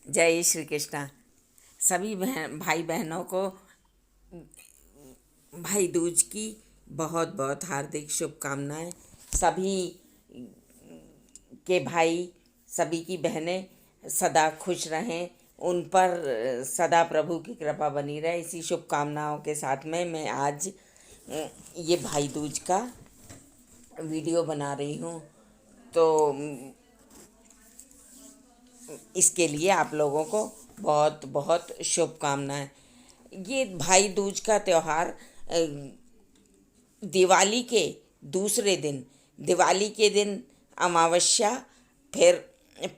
जय श्री कृष्णा। सभी भाई बहनों को भाई दूज की बहुत बहुत हार्दिक शुभकामनाएं। सभी के भाई, सभी की बहनें सदा खुश रहें, उन पर सदा प्रभु की कृपा बनी रहे। इसी शुभकामनाओं के साथ में मैं आज ये भाई दूज का वीडियो बना रही हूँ। तो इसके लिए आप लोगों को बहुत बहुत शुभकामनाएं। ये भाई दूज का त्यौहार दिवाली के दूसरे दिन, दिवाली के दिन अमावस्या, फिर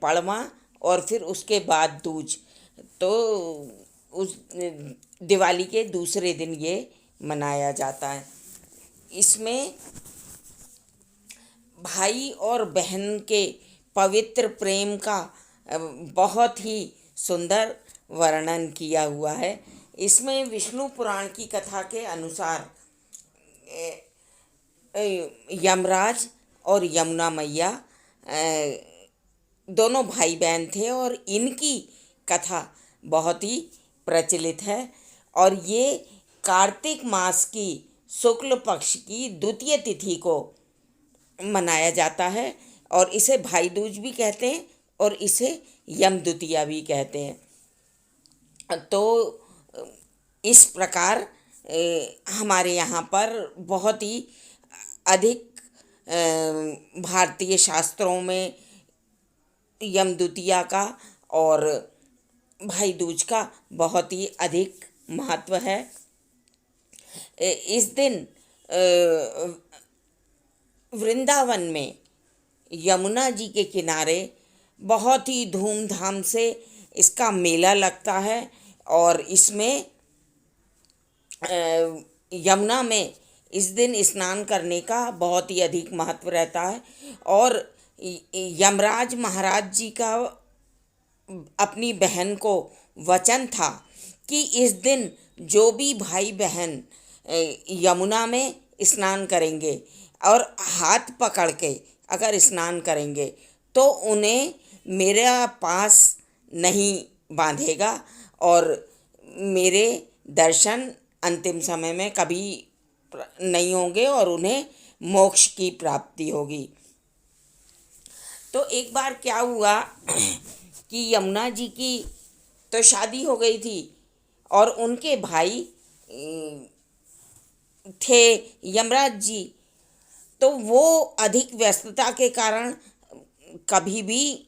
पड़वा और फिर उसके बाद दूज, तो उस दिवाली के दूसरे दिन ये मनाया जाता है। इसमें भाई और बहन के पवित्र प्रेम का बहुत ही सुंदर वर्णन किया हुआ है। इसमें विष्णु पुराण की कथा के अनुसार यमराज और यमुना मैया दोनों भाई बहन थे और इनकी कथा बहुत ही प्रचलित है। और ये कार्तिक मास की शुक्ल पक्ष की द्वितीय तिथि को मनाया जाता है और इसे भाई दूज भी कहते हैं और इसे यम द्वितीया भी कहते हैं। तो इस प्रकार हमारे यहाँ पर बहुत ही अधिक भारतीय शास्त्रों में यम द्वितीया का और भाई दूज का बहुत ही अधिक महत्व है। इस दिन वृंदावन में यमुना जी के किनारे बहुत ही धूमधाम से इसका मेला लगता है और इसमें यमुना में इस दिन स्नान करने का बहुत ही अधिक महत्व रहता है। और यमराज महाराज जी का अपनी बहन को वचन था कि इस दिन जो भी भाई बहन यमुना में स्नान करेंगे और हाथ पकड़ के अगर स्नान करेंगे तो उन्हें मेरा पास नहीं बांधेगा और मेरे दर्शन अंतिम समय में कभी नहीं होंगे और उन्हें मोक्ष की प्राप्ति होगी। तो एक बार क्या हुआ कि यमुना जी की तो शादी हो गई थी और उनके भाई थे यमराज जी, तो वो अधिक व्यस्तता के कारण कभी भी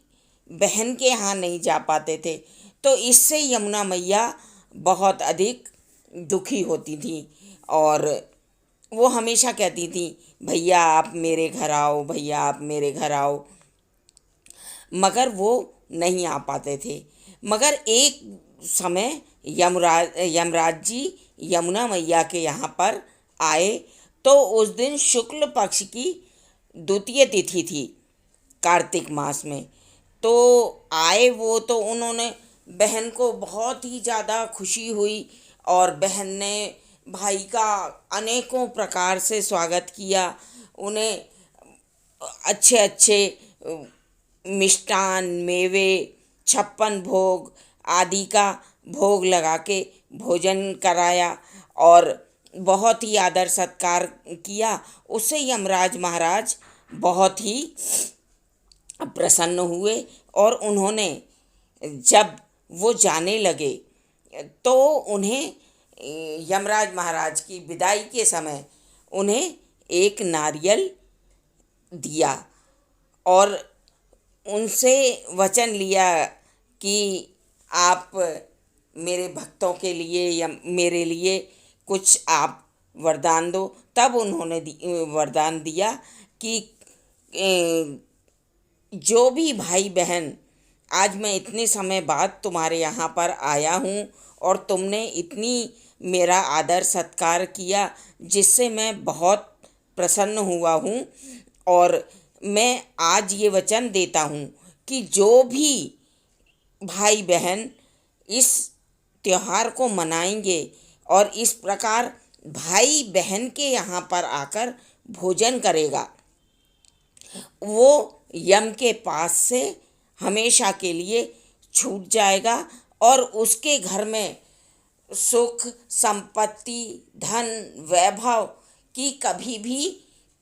बहन के यहाँ नहीं जा पाते थे। तो इससे यमुना मैया बहुत अधिक दुखी होती थी और वो हमेशा कहती थी, भैया आप मेरे घर आओ, भैया आप मेरे घर आओ, मगर वो नहीं आ पाते थे। मगर एक समय यमराज जी यमुना मैया के यहाँ पर आए तो उस दिन शुक्ल पक्ष की द्वितीय तिथि थी कार्तिक मास में। तो आए वो, तो उन्होंने बहन को बहुत ही ज़्यादा खुशी हुई और बहन ने भाई का अनेकों प्रकार से स्वागत किया। उन्हें अच्छे अच्छे मिष्टान, मेवे, 56 भोग आदि का भोग लगा के भोजन कराया और बहुत ही आदर सत्कार किया। उससे यमराज महाराज बहुत ही प्रसन्न हुए और उन्होंने जब वो जाने लगे तो उन्हें यमराज महाराज की विदाई के समय उन्हें एक नारियल दिया और उनसे वचन लिया कि आप मेरे भक्तों के लिए या मेरे लिए कुछ आप वरदान दो। तब उन्होंने वरदान दिया कि जो भी भाई बहन, आज मैं इतने समय बाद तुम्हारे यहाँ पर आया हूँ और तुमने इतनी मेरा आदर सत्कार किया जिससे मैं बहुत प्रसन्न हुआ हूँ और मैं आज ये वचन देता हूँ कि जो भी भाई बहन इस त्यौहार को मनाएंगे और इस प्रकार भाई बहन के यहाँ पर आकर भोजन करेगा, वो यम के पास से हमेशा के लिए छूट जाएगा और उसके घर में सुख, संपत्ति, धन, वैभव की कभी भी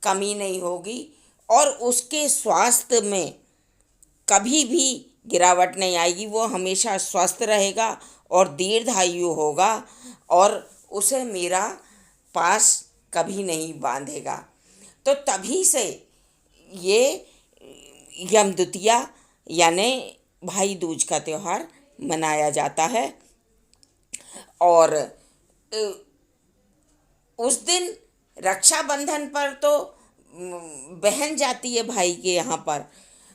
कमी नहीं होगी और उसके स्वास्थ्य में कभी भी गिरावट नहीं आएगी। वो हमेशा स्वस्थ रहेगा और दीर्घायु होगा और उसे मेरा पास कभी नहीं बांधेगा। तो तभी से ये यम द्वितीया यानी भाई दूज का त्यौहार मनाया जाता है। और उस दिन रक्षाबंधन पर तो बहन जाती है भाई के यहाँ पर,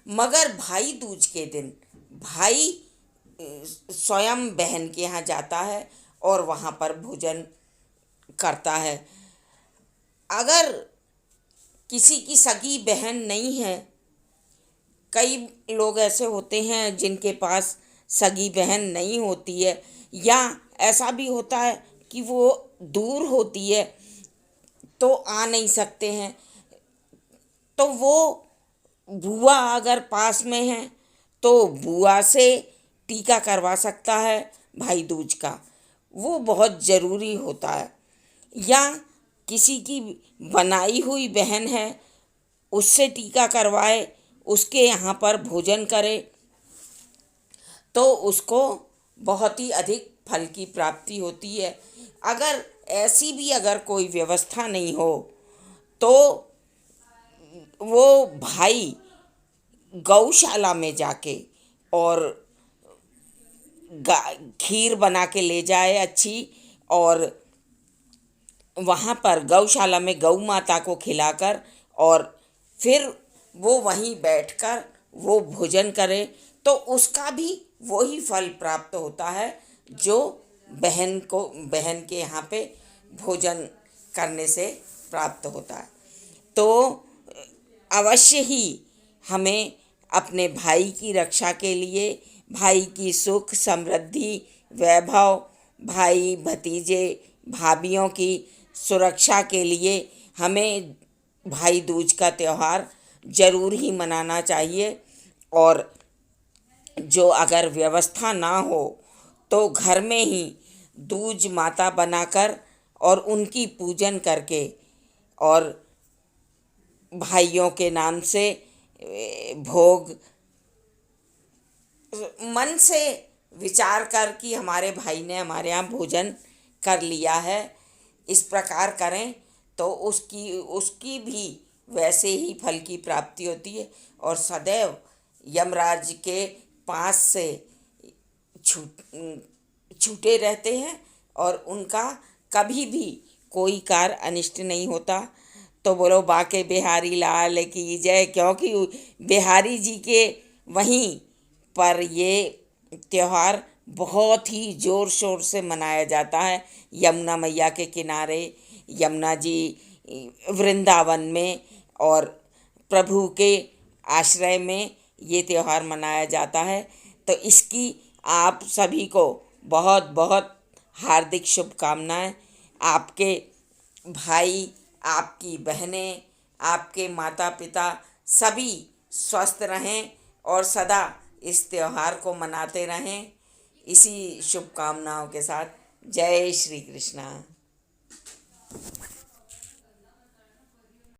मगर भाई दूज के दिन भाई स्वयं बहन के यहाँ जाता है और वहाँ पर भोजन करता है। अगर किसी की सगी बहन नहीं है, कई लोग ऐसे होते हैं जिनके पास सगी बहन नहीं होती है, या ऐसा भी होता है कि वो दूर होती है तो आ नहीं सकते हैं, तो वो बुआ अगर पास में है तो बुआ से टीका करवा सकता है भाई दूज का, वो बहुत ज़रूरी होता है। या किसी की बनाई हुई बहन है उससे टीका करवाए, उसके यहाँ पर भोजन करे तो उसको बहुत ही अधिक फल की प्राप्ति होती है। अगर ऐसी भी अगर कोई व्यवस्था नहीं हो तो वो भाई गौशाला में जाके और खीर बना के ले जाए अच्छी, और वहाँ पर गौशाला में गौ माता को खिलाकर और फिर वो वहीं बैठकर वो भोजन करे तो उसका भी वही फल प्राप्त होता है जो बहन के यहाँ पे भोजन करने से प्राप्त होता है। तो अवश्य ही हमें अपने भाई की रक्षा के लिए, भाई की सुख समृद्धि वैभव, भाई भतीजे भाभियों की सुरक्षा के लिए हमें भाई दूज का त्यौहार ज़रूर ही मनाना चाहिए। और जो अगर व्यवस्था ना हो तो घर में ही दूज माता बनाकर और उनकी पूजन करके और भाइयों के नाम से भोग मन से विचार कर कि हमारे भाई ने हमारे यहाँ भोजन कर लिया है, इस प्रकार करें तो उसकी भी वैसे ही फल की प्राप्ति होती है और सदैव यमराज के पास से छूटे रहते हैं और उनका कभी भी कोई कार्य अनिष्ट नहीं होता। तो बोलो बाके बिहारी लाल की जय, क्योंकि बिहारी जी के वहीं पर ये त्यौहार बहुत ही ज़ोर शोर से मनाया जाता है। यमुना मैया के किनारे, यमुना जी वृंदावन में और प्रभु के आश्रय में ये त्यौहार मनाया जाता है। तो इसकी आप सभी को बहुत बहुत हार्दिक शुभकामनाएं। आपके भाई, आपकी बहनें, आपके माता पिता सभी स्वस्थ रहें और सदा इस त्यौहार को मनाते रहें। इसी शुभकामनाओं के साथ जय श्री कृष्णा।